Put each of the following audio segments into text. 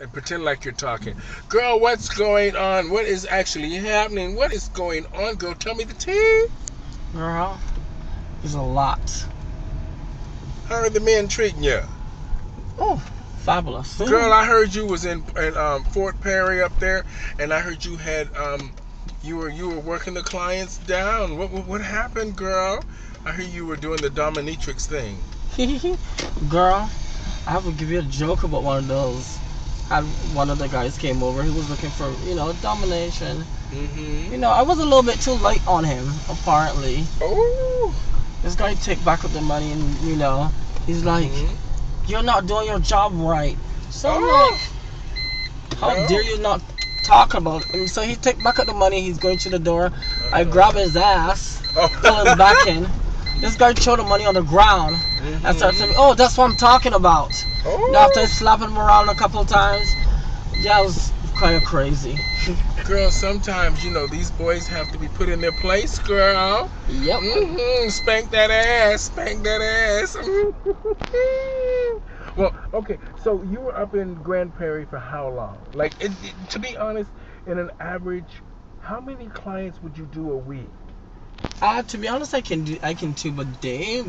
and pretend like you're talking. Girl, what's going on? What is actually happening? What is going on, girl? Tell me the tea. Girl, there's a lot. How are the men treating you? Oh, fabulous. Girl, I heard you was in Fort Perry up there, and I heard you had you were working the clients down. What happened, girl? I heard you were doing the dominatrix thing. Girl, I have to give you a joke about one of those. Had one of the guys came over. He was looking for, domination. Mm-hmm. I was a little bit too light on him, apparently. Oh. This guy take back up the money and, he's like, you're not doing your job right. So I'm like, how dare you not talk about it? And so he take back up the money. He's going to the door. I grab his ass, pull him back in. This guy threw the money on the ground and started saying, oh, that's what I'm talking about. And after slapping him around a couple of times, yeah, it was kind of crazy. Girl, sometimes, these boys have to be put in their place, girl. Yep. Spank that ass. Spank that ass. Well, okay, so you were up in Grand Prairie for how long? Like, to be honest, in an average, how many clients would you do a week? To be honest, I can do a day.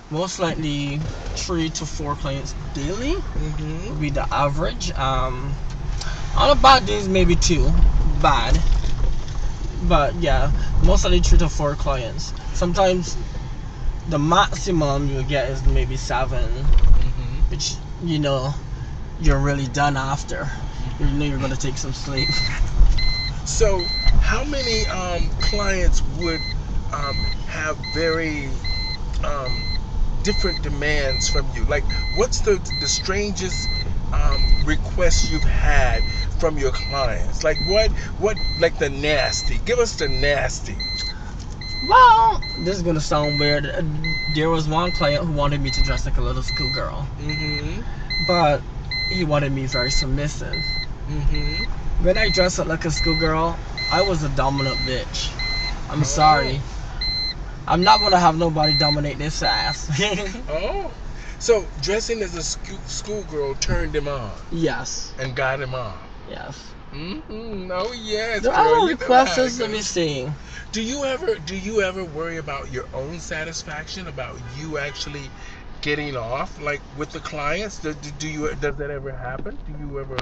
Most likely 3 to 4 clients daily would be the average. On a bad days, maybe 2 bad, but yeah, most likely 3 to 4 clients. Sometimes the maximum you get is maybe 7, which you're really done after. You're gonna take some sleep. So, how many clients would have very different demands from you? Like, what's the strangest requests you've had from your clients? Like, what, like the nasty? Give us the nasty. Well, this is gonna sound weird. There was one client who wanted me to dress like a little schoolgirl, but he wanted me very submissive. When I dressed up like a schoolgirl, I was a dominant bitch. I'm sorry. I'm not gonna have nobody dominate this ass. Oh, so dressing as a schoolgirl turned him on. Yes. And got him on. Yes. Oh yes. There are requests. Let me see. Do you ever worry about your own satisfaction, about you actually getting off, like with the clients? Does that ever happen? Do you ever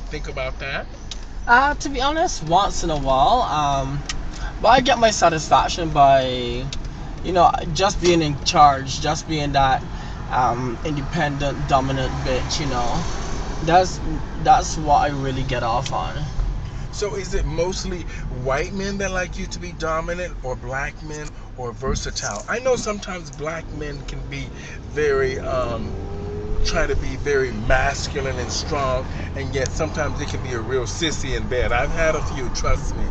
think about that? To be honest, once in a while. But I get my satisfaction by, just being in charge, just being that independent, dominant bitch. That's what I really get off on. So is it mostly white men that like you to be dominant, or black men, or versatile? I know sometimes black men can be very try to be very masculine and strong, and yet sometimes they can be a real sissy in bed. I've had a few, trust me.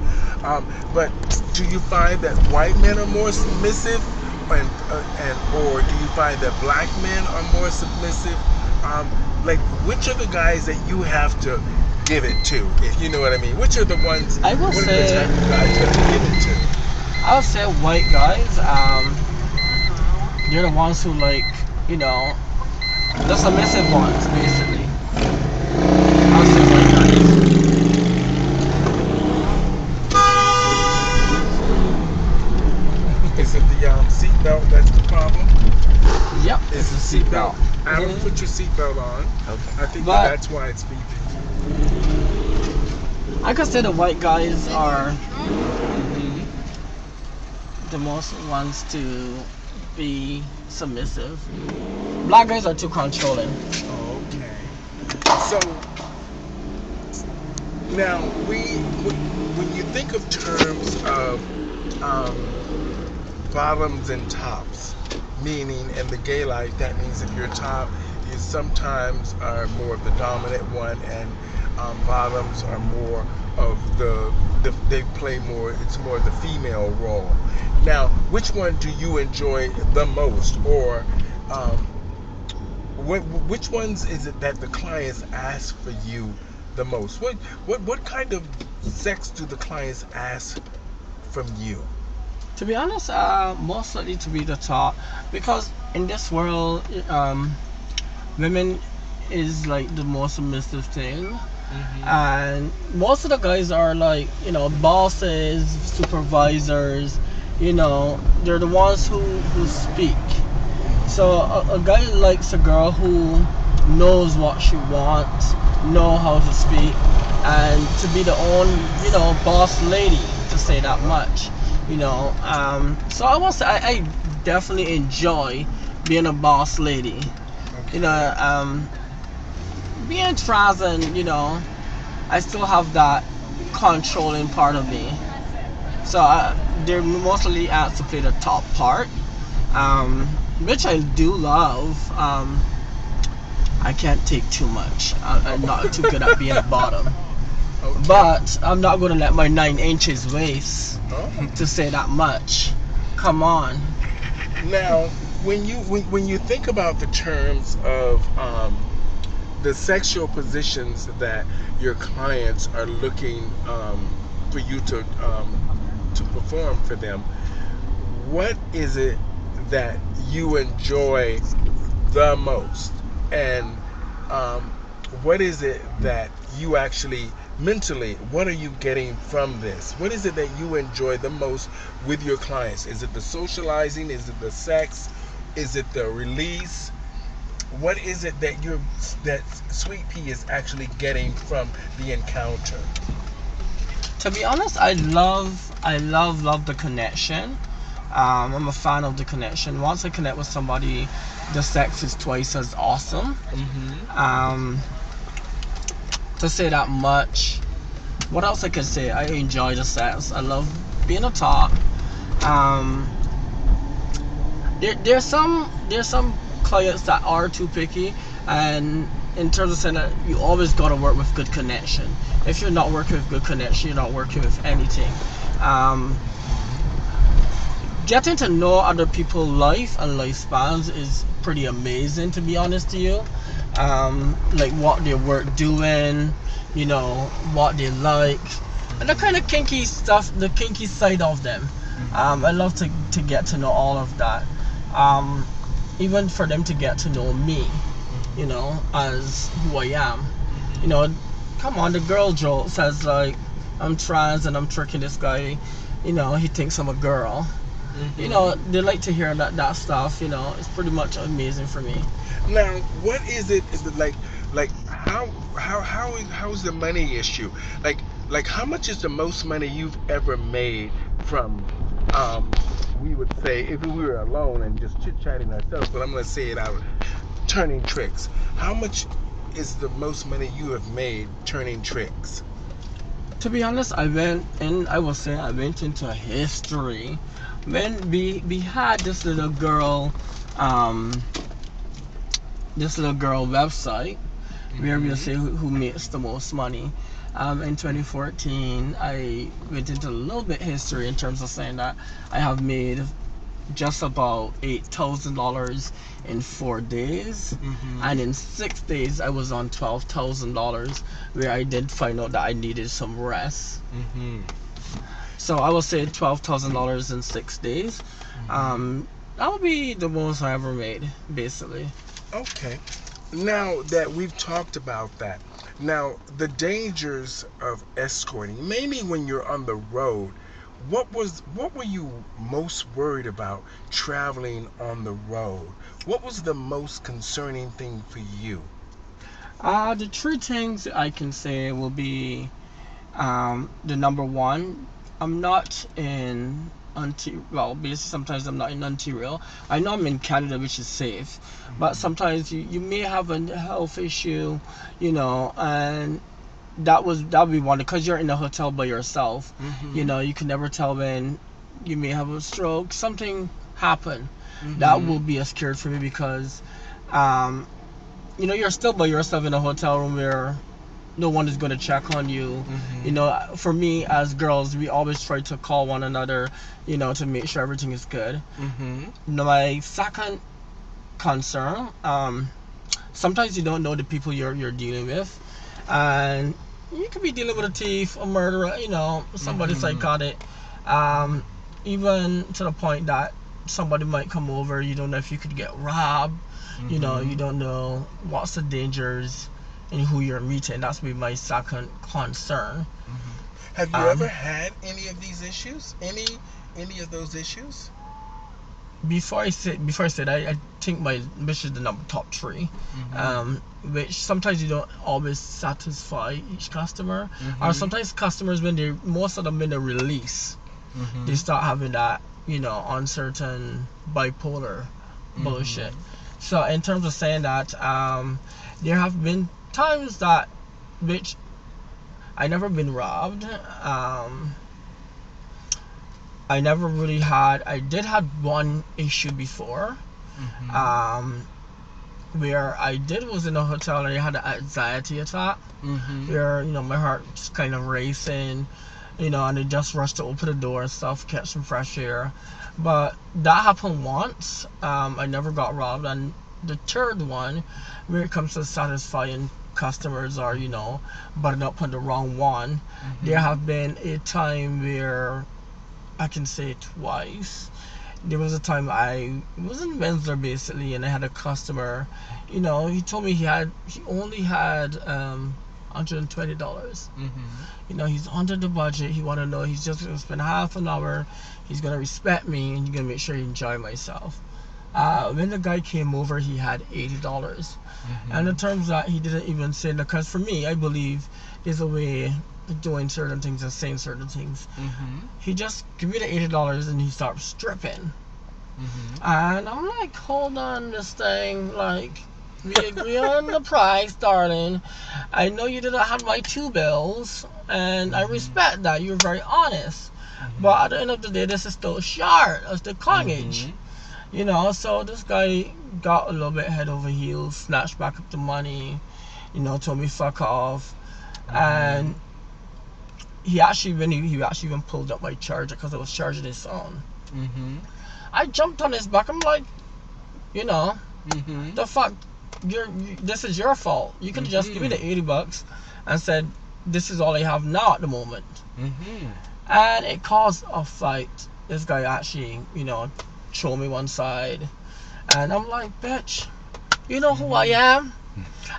But do you find that white men are more submissive, or do you find that black men are more submissive? Like, which are the guys that you have to give it to, if you know what I mean? Which are the ones? I will say, the type of guys you have to give it to? I'll say white guys. They're the ones who the submissive ones, basically. I'll say white guys. Is it the seatbelt that's the problem? Yep, it's the seatbelt. Adam, put your seatbelt on. Okay. I think that's why it's beeping. I could say the white guys are the most ones to be submissive. Black guys are too controlling. Okay. So now when you think of terms of bottoms and tops, meaning in the gay life, that means if you're top, you sometimes are more of the dominant one, and bottoms are more of they play more, it's more the female role. Now, which one do you enjoy the most, or which ones is it that the clients ask for you the most? What kind of sex do the clients ask from you? To be honest, most likely to be the top, because in this world, women is like the most submissive thing. Mm-hmm. And most of the guys are like, bosses, supervisors, they're the ones who speak. So a guy likes a girl who knows what she wants, know how to speak, and to be the own, boss lady, to say that much. So I was I definitely enjoy being a boss lady. You Okay. know, being trans, and I still have that controlling part of me. So they're mostly asked to play the top part, which I do love. I can't take too much. I'm not too good at being a bottom. Okay. But I'm not going to let my 9 inches waste, Oh. to say that much. Come on. Now, when you think about the terms of the sexual positions that your clients are looking for you to perform for them, what is it that you enjoy the most, and um, what is it that you actually mentally, what are you getting from this? What is it that you enjoy the most with your clients? Is it the socializing? Is it the sex? Is it the release? What is it that Sweet Pea is actually getting from the encounter? To be honest, I love the connection. I'm a fan of the connection. Once I connect with somebody, the sex is twice as awesome. Mm-hmm. Um, to say that much. What else I could say? I enjoy the sex. I love being a top. Um, there's some clients that are too picky, and in terms of saying that you always gotta work with good connection. If you're not working with good connection, you're not working with anything. Um, Getting to know other people's life and lifespans is pretty amazing, to be honest to you. Like what they work doing, what they like, and the kind of kinky stuff, the kinky side of them. I love to get to know all of that. Um, Even for them to get to know me, as who I am. You know, Come on, the girl joke says like I'm trans and I'm tricking this guy. He thinks I'm a girl. They like to hear that stuff. It's pretty much amazing for me. Now, what is it? Is it like how's the money issue? Like how much is the most money you've ever made from we would say if we were alone and just chit chatting ourselves, but I'm gonna say it out, turning tricks. How much is the most money you have made turning tricks? To be honest, I will say I went into history when we had this little girl, website where we'll say who makes the most money. In 2014, I went into a little bit history in terms of saying that I have made just about $8,000 in 4 days, and in 6 days I was on $12,000, where I did find out that I needed some rest. So I will say $12,000 in 6 days. That would be the most I ever made, basically. Okay. Now that we've talked about that, now the dangers of escorting, mainly when you're on the road, what were you most worried about traveling on the road? What was the most concerning thing for you? The three things I can say will be, the number one, I'm not in basically sometimes I'm not in Ontario. I know I'm in Canada, which is safe, but sometimes you may have a health issue, and that would be one, because you're in a hotel by yourself. You can never tell when you may have a stroke, something happen. That will be a scare for me, because um, you're still by yourself in a hotel room where no one is going to check on you. For me, as girls, we always try to call one another, to make sure everything is good. My second concern, sometimes you don't know the people you're dealing with, and you could be dealing with a thief, a murderer, somebody psychotic, even to the point that somebody might come over. You don't know if you could get robbed. You know, you don't know what's the dangers and who you're meeting. That's be my second concern. Have you ever had any of these issues? Any of those issues? Before I said, I think my mission is the number top 3, which sometimes you don't always satisfy each customer, or sometimes customers most of them when they release, they start having that, you know, uncertain bipolar bullshit. So in terms of saying that, there have been times that which I never been robbed. I never really had. I did have one issue before, where was in a hotel and I had an anxiety attack, where, you know, my heart just kind of racing, you know, and I just rushed to open the door and stuff, catch some fresh air. But that happened once. I never got robbed. And the third one, where it comes to satisfying customers or, you know, button up on the wrong one, there have been a time where I can say it twice. There was a time I was in Windsor basically, and I had a customer. You know, he told me he only had $120. You know, he's under the budget. He want to know he's just gonna spend half an hour. He's gonna respect me, and he's gonna make sure he enjoy myself. When the guy came over, he had $80, and in terms that he didn't even say, because for me, I believe there's a way doing certain things and saying certain things. He just give me the $80 and he starts stripping. And I'm like, hold on, this thing, like, we agree on the price, darling. I know you didn't have my 2 bills, and I respect that. You're very honest. But at the end of the day, this is still short of the coinage. You know, so this guy got a little bit head over heels, snatched back up the money, you know, told me fuck off. And he actually even pulled up my charger because I was charging his phone. I jumped on his back. I'm like, you know, the fuck, this is your fault. You could just give me the $80 and said, this is all I have now at the moment. And it caused a fight. This guy actually, you know, threw me one side, and I'm like, bitch, you know who I am?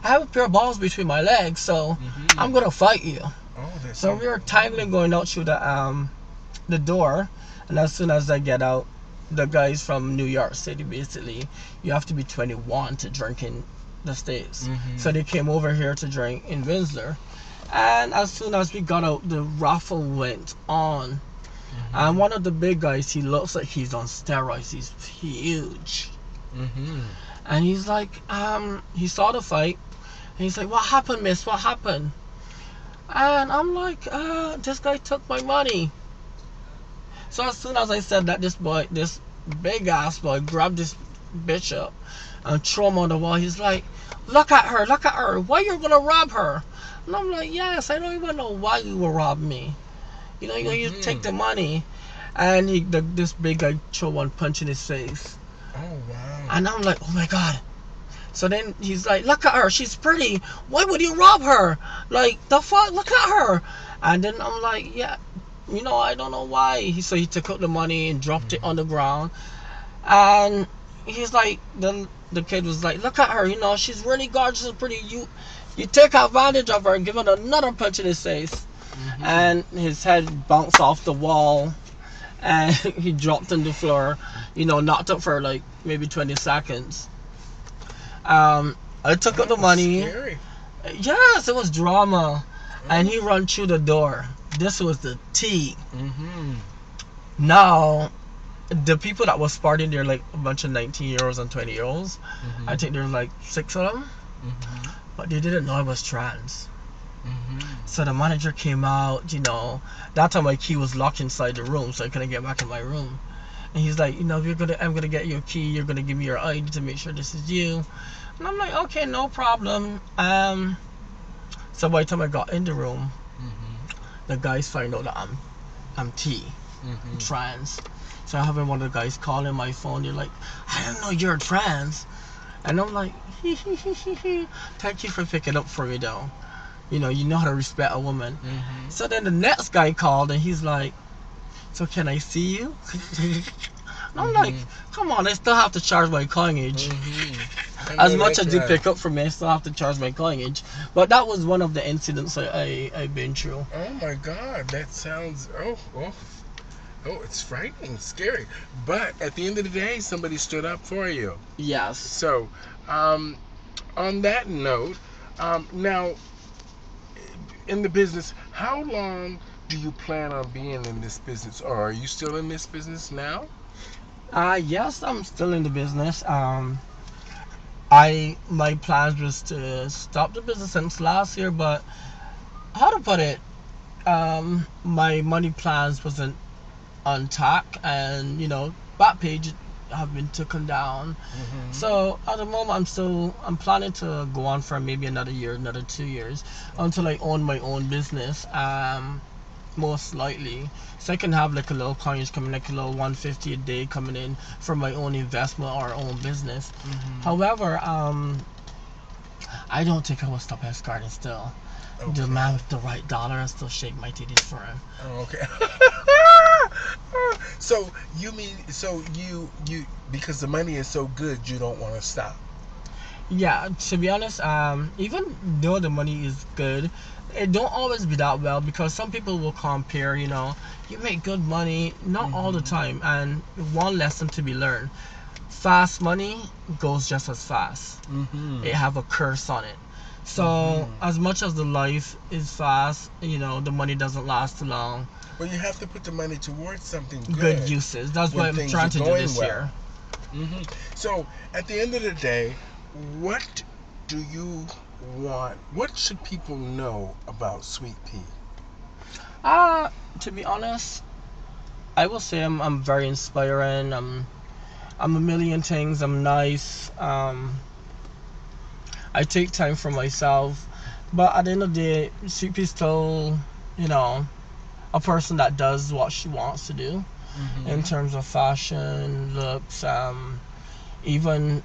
I have a pair of balls between my legs, so I'm gonna fight you. So we were timely going out through the door, and as soon as I get out, the guys from New York City, basically, you have to be 21 to drink in the States. So they came over here to drink in Windsor, and as soon as we got out, the raffle went on. And one of the big guys, he looks like he's on steroids. He's huge. And he's like, he saw the fight, and he's like, what happened, miss? What happened? And I'm like, this guy took my money. So as soon as I said that, this big ass boy grabbed this bitch up and threw him on the wall. He's like, look at her. Why you gonna rob her? And I'm like, yes, I don't even know why you will rob me. You know, you take the money. And this big guy threw one punch in his face. Oh, wow. And I'm like, oh my God. So then he's like, look at her, she's pretty. Why would you rob her? Like, the fuck, look at her. And then I'm like, yeah, you know, I don't know why. So he took out the money and dropped it on the ground. And he's like, the kid was like, look at her, you know, she's really gorgeous and pretty. You take advantage of her and give her another punch in his face. And his head bounced off the wall, and he dropped on the floor, you know, knocked up for like maybe 20 seconds. I took out the money. Scary. Yes, it was drama. And he ran through the door. This was the tea. Now, the people that was partying there, like a bunch of 19-year-olds and 20-year-olds, I think there were like 6 of them, but they didn't know I was trans. So the manager came out, you know, that time my key was locked inside the room, so I couldn't get back in my room. And he's like, you know, I'm gonna get your key, you're gonna give me your ID to make sure this is you. And I'm like, okay, no problem. So by the time I got in the room, the guys find out that I'm T, trans. So I have one of the guys calling my phone. They're like, I didn't know you're trans. And I'm like, thank you for picking up for me though. You know how to respect a woman. So then the next guy called and he's like, so can I see you? And I'm like, come on, I still have to charge my coinage. As much as you pick up from me, I still have to charge my coinage. But that was one of the incidents I've been through. Oh my God, that sounds it's frightening, scary. But at the end of the day, somebody stood up for you. Yes. So, on that note, now in the business, how long do you plan on being in this business, or are you still in this business now? Yes, I'm still in the business. My plans was to stop the business since last year, but how to put it, my money plans wasn't on track, and back page have been taken down. So at the moment, I'm planning to go on for maybe another year, another 2 years, until I own my own business. Most likely, so I can have like a little coins coming, like a little 150 a day coming in from my own investment or own business. However, I don't think I will stop Escorting still. Okay. The man with the right dollar, I still shake my titties for him. Oh, okay. So you because the money is so good, you don't want to stop. Yeah, to be honest, even though the money is good, it don't always be that well, because some people will compare. You make good money, not all the time. And one lesson to be learned: fast money goes just as fast. It have a curse on it. So as much as the life is fast, the money doesn't last too long. Well, you have to put the money towards something good uses. That's what I'm trying to do this year. So at the end of the day, what do you want? What should people know about Sweet Pea? To be honest, I will say I'm very inspiring. I'm a million things. I'm nice. I take time for myself, but at the end of the day, Sweet Pea is still, a person that does what she wants to do in terms of fashion, looks, even,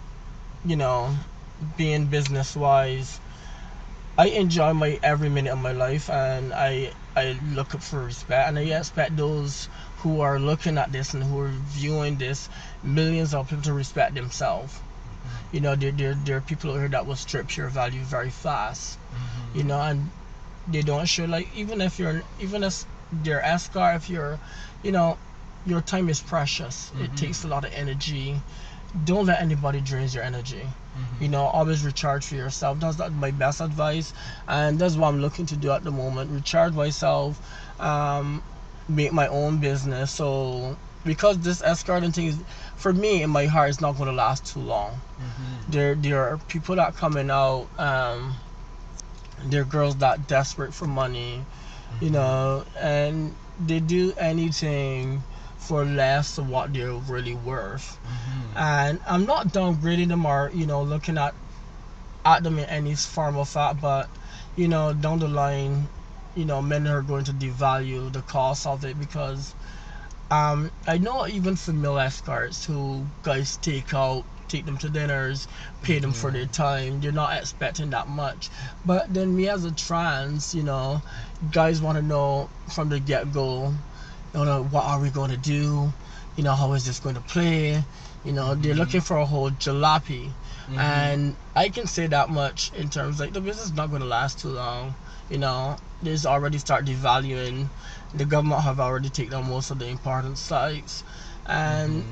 being business wise. I enjoy my every minute of my life, and I look up for respect, and I expect those who are looking at this and who are viewing this, millions of people, to respect themselves. There are people out here that will strip your value very fast. And they don't show, like, even if they're escort, if you're, your time is precious. It takes a lot of energy. Don't let anybody drain your energy. Always recharge for yourself. That's my best advice, and that's what I'm looking to do at the moment. Recharge myself, make my own business. So because this escorting thing is, for me, in my heart, it's not going to last too long. There are people that coming out. There are girls that desperate for money, and they do anything for less of what they're really worth. And I'm not downgrading them or looking at them in any form of fact, but down the line, men are going to devalue the cost of it, because I know even female escorts who guys take them to dinners, pay them for their time. They're not expecting that much. But then me as a trans, guys want to know from the get-go, what are we going to do? How is this going to play? They're looking for a whole jalopy. And I can say that much in terms, like, the business is not going to last too long. There's already start devaluing. The government have already taken down most of the important sites. And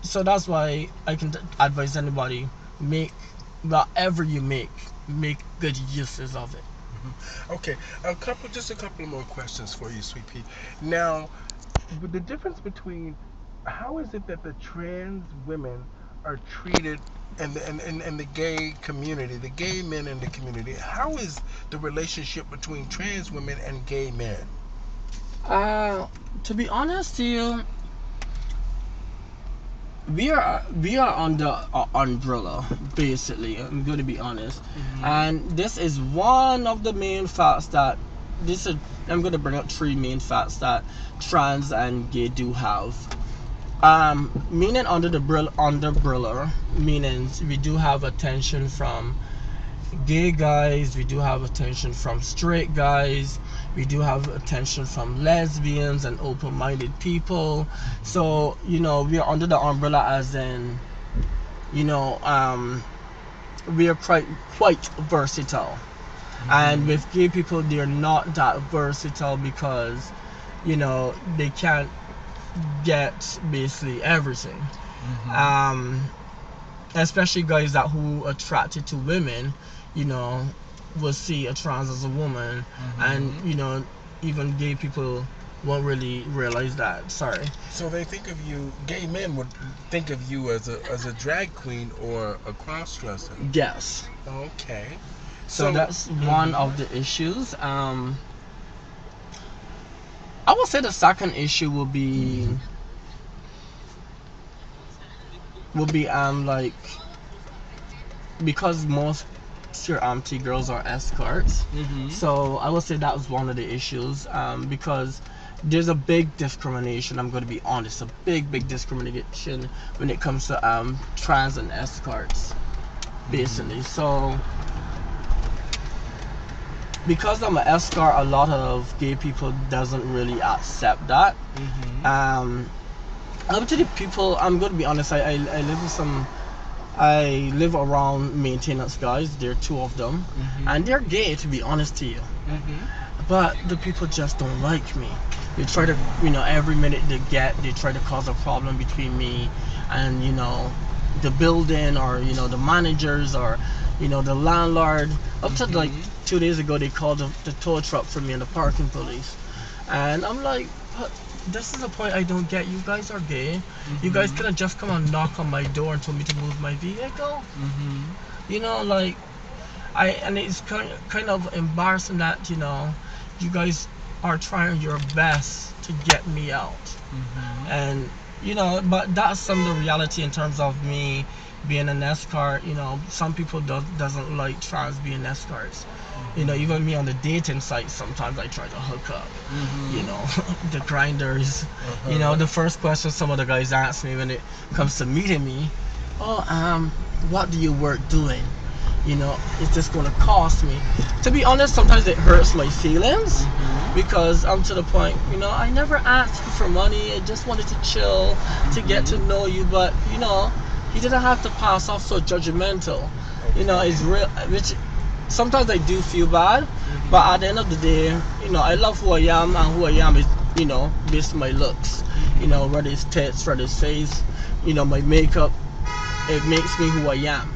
so that's why I can advise anybody, make whatever you make good uses of it. Okay, just a couple more questions for you, Sweet Pea. Now, the difference between, how is it that the trans women are treated in the gay community, the gay men in the community? How is the relationship between trans women and gay men? To be honest to you, we are under umbrella, basically. I'm going to be honest, and this is one of the main facts that I'm going to bring up 3 main facts that trans and gay do have. Meaning under the umbrella, meaning we do have attention from gay guys, we do have attention from straight guys, we do have attention from lesbians and open-minded people. So we are under the umbrella, as in you know we are quite versatile. And with gay people, they're not that versatile because they can't get basically everything. Especially guys that who attracted to women, will see a trans as a woman. And even gay people won't really realize that. Sorry. So they think of you, gay men would think of you as a drag queen or a cross dresser. Yes. Okay. So that's one of the issues. I would say the second issue will be like, because most T girls are escorts. So I would say that was one of the issues, because there's a big discrimination. I'm going to be honest, a big discrimination when it comes to trans and escorts, basically. So because I'm an escort, a lot of gay people doesn't really accept that. Up to the people, I'm going to be honest, I live around maintenance guys. There are two of them, and they're gay, to be honest to you. But the people just don't like me. They try to, every minute they try to cause a problem between me and, the building, or, the managers, or, the landlord. Up to like 2 days ago, they called the tow truck for me and the parking police. And I'm like, but this is the point I don't get. You guys are gay. You guys could have just come and knock on my door and told me to move my vehicle. And it's kind of embarrassing that you guys are trying your best to get me out. And but that's some of the reality in terms of me being an escort. Some people doesn't like trans being escorts. Even me on the dating site, sometimes I try to hook up. The grinders. The first question some of the guys ask me when it comes to meeting me, what do you work doing? Is this going to cost me? To be honest, sometimes it hurts my feelings, because I'm to the point, I never asked you for money. I just wanted to chill, to get to know you. But you didn't have to pass off so judgmental. It's real, which sometimes I do feel bad, but at the end of the day, I love who I am, and who I am is, based on my looks. Whether it's tits, whether it's face, my makeup, it makes me who I am.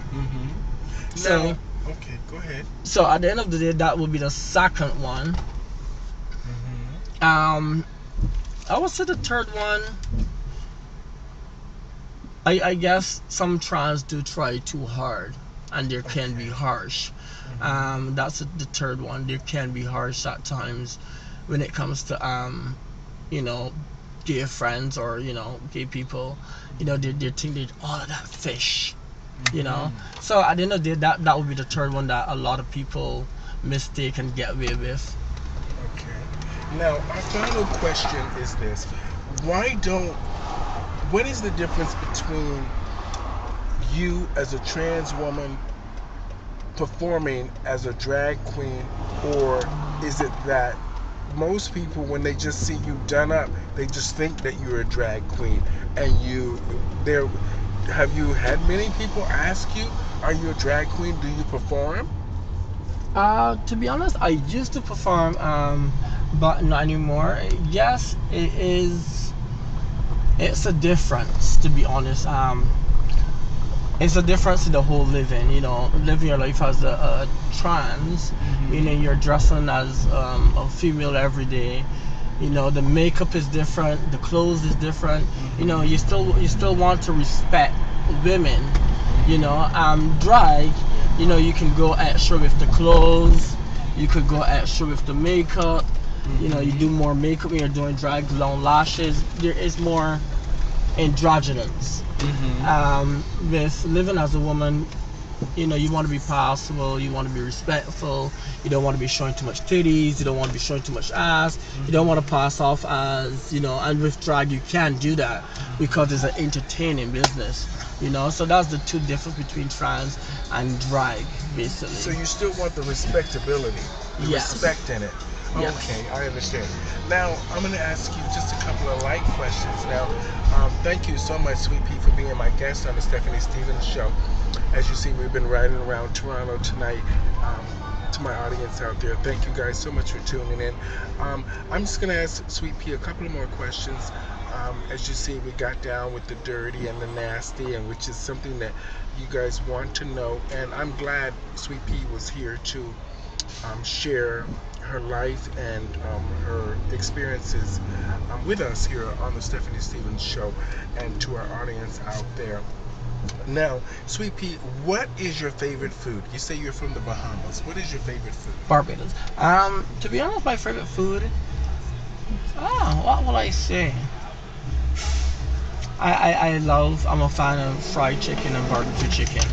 So, okay, go ahead. So at the end of the day, that would be the second one. I would say the third one, I guess some trans do try too hard, and there can be harsh. That's the third one. There can be harsh at times when it comes to gay friends, or gay people. They think they're all of that fish. So at the end of the day, that would be the third one that a lot of people mistake and get away with. Okay. Now, our final question is this: what is the difference between you as a trans woman performing as a drag queen, or is it that most people, when they just see you done up, they just think that you're a drag queen? And have you had many people ask you, are you a drag queen? Do you perform? To be honest, I used to perform, but not anymore. Yes, it is. It's a difference, to be honest. It's a difference in the whole living. Living your life as a trans. You're dressing as a female every day. The makeup is different, the clothes is different. You still want to respect women. Drag, you can go extra with the clothes, you could go extra with the makeup. You do more makeup when you're doing drag, long lashes. There is more androgynous. With living as a woman, you want to be possible, you want to be respectful, you don't want to be showing too much titties, you don't want to be showing too much ass, you don't want to pass off as, and with drag you can do that because it's an entertaining business. So that's the two difference between trans and drag, basically. So you still want the respectability, the Yes. respect in it. Yes. Okay, I understand. Now I'm going to ask you just a couple of light questions. Now, thank you so much, Sweet Pea, for being my guest on the Stephanie Stevens Show. As you see, we've been riding around Toronto tonight. To my audience out there, thank you guys so much for tuning in. I'm just going to ask Sweet Pea a couple of more questions. As you see, we got down with the dirty and the nasty, and which is something that you guys want to know. And I'm glad Sweet Pea was here to share her life and her experiences with us here on the Stephanie Stevens Show and to our audience out there. Now, Sweet Pea, what is your favorite food? You say you're from the Bahamas. What is your favorite food? Barbados. To be honest, my favorite food. What will I say? I'm a fan of fried chicken and barbecue chicken.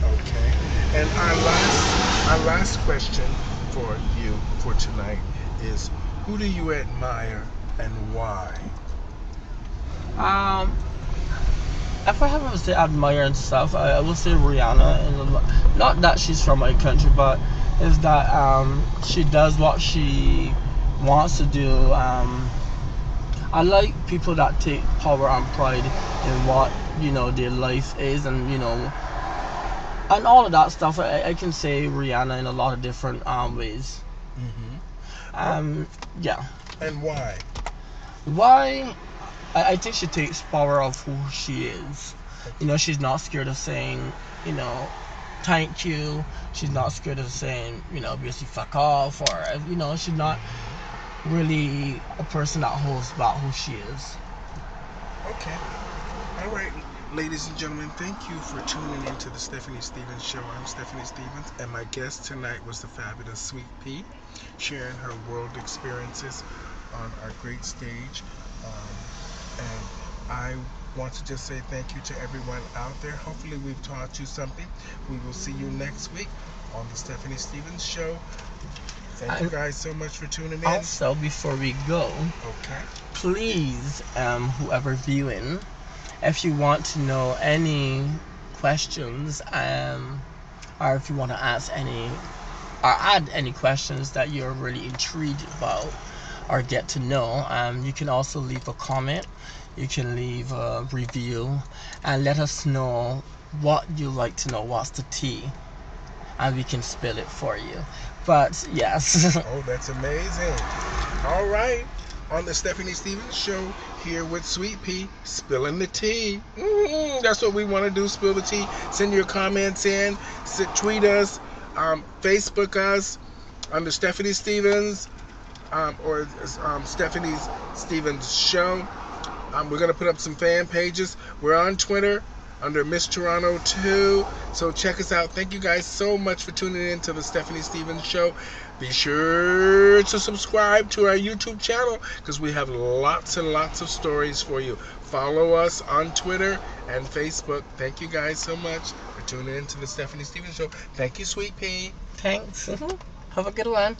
Okay. And our last question for you for tonight is, who do you admire and why? If I have to say admire and stuff, I will say Rihanna. And not that she's from my country, but is that she does what she wants to do. I like people that take power and pride in what their life is, and and all of that stuff. I can say Rihanna in a lot of different ways. Yeah. And why? Why? I think she takes power of who she is. She's not scared of saying, thank you. She's not scared of saying, basically fuck off, or, she's not really a person that holds back who she is. Okay. All right. Ladies and gentlemen, thank you for tuning in to the Stephanie Stevens Show. I'm Stephanie Stevens, and my guest tonight was the fabulous Sweet Pea, sharing her world experiences on our great stage. And I want to just say thank you to everyone out there. Hopefully we've taught you something. We will see you next week on the Stephanie Stevens Show. Thank you guys so much for tuning in. Also, before we go, okay, please, whoever viewing, if you want to know any questions, or if you want to ask any, or add any questions that you're really intrigued about, or get to know, you can also leave a comment. You can leave a review and let us know what you like to know. What's the tea? And we can spill it for you. But yes. Oh, that's amazing. All right. On the Stephanie Stevens Show, here with Sweet Pea, spilling the tea. That's what we want to do, spill the tea. Send your comments in. Tweet us. Facebook us under Stephanie Stevens. Or Stephanie's Stevens Show. We're going to put up some fan pages. We're on Twitter under Miss Toronto 2. So check us out. Thank you guys so much for tuning in to the Stephanie Stevens Show. Be sure to subscribe to our YouTube channel because we have lots and lots of stories for you. Follow us on Twitter and Facebook. Thank you guys so much for tuning in to the Stephanie Stevens Show. Thank you, Sweet Pea. Thanks. Have a good one.